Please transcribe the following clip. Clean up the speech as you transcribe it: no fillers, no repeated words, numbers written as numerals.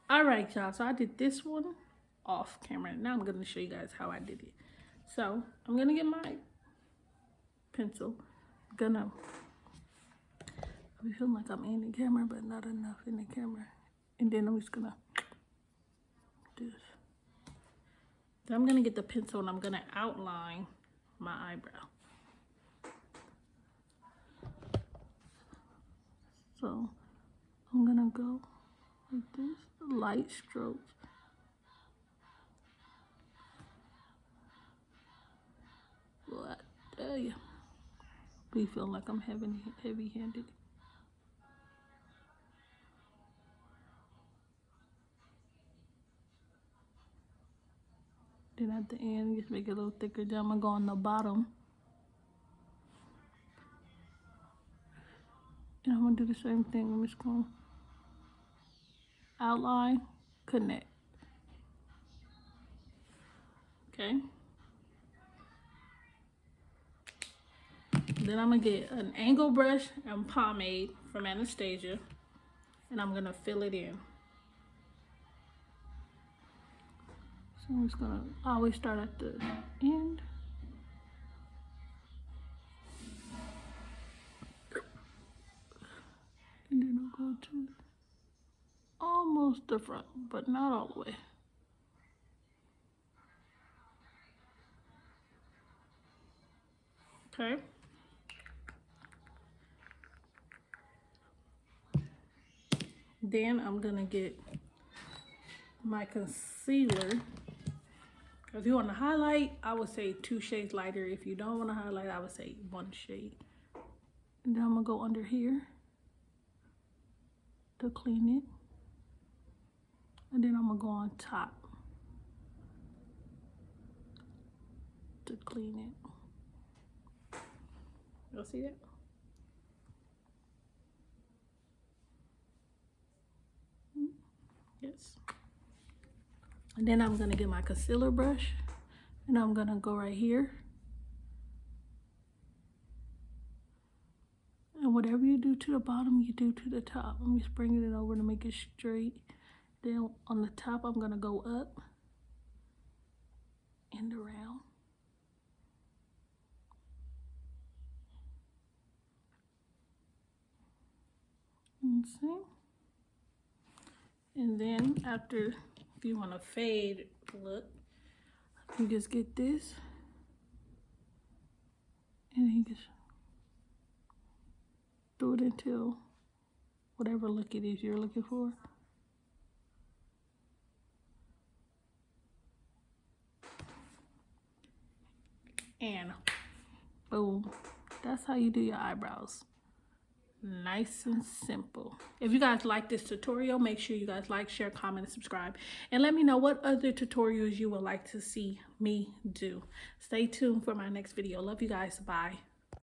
All right, y'all. So I did this one off camera. Now I'm going to show you guys how I did it. So I'm going to get my pencil. I feel like I'm in the camera, but not enough in the camera. And then I'm just gonna do this. Then I'm gonna get the pencil and I'm gonna outline my eyebrow. So I'm gonna go like this, light strokes. Well, I tell you, we feel like I'm heavy-handed. Then at the end, just make it a little thicker. Then I'm gonna go on the bottom. And I'm gonna do the same thing. I'm just gonna outline, connect. Okay. Then I'm gonna get an angle brush and pomade from Anastasia, and I'm gonna fill it in. So I'm just gonna always start at the end. And then I'll go to almost the front, but not all the way. Okay. Then I'm gonna get my concealer. If you want to highlight, I would say 2 shades lighter. If you don't want to highlight, I would say 1 shade. And then I'm gonna go under here to clean it. And then I'm gonna go on top to clean it. Y'all see that? Yes. And then I'm gonna get my concealer brush and I'm gonna go right here. And whatever you do to the bottom, you do to the top. I'm just bringing it over to make it straight. Then on the top, I'm gonna go up and around. See? And then after, if you want a fade look, you just get this and you just do it until whatever look it is you're looking for. And boom, that's how you do your eyebrows. Nice and simple. If you guys like this tutorial, make sure you guys like, share, comment, and subscribe. And let me know what other tutorials you would like to see me do. Stay tuned for my next video. Love you guys. Bye.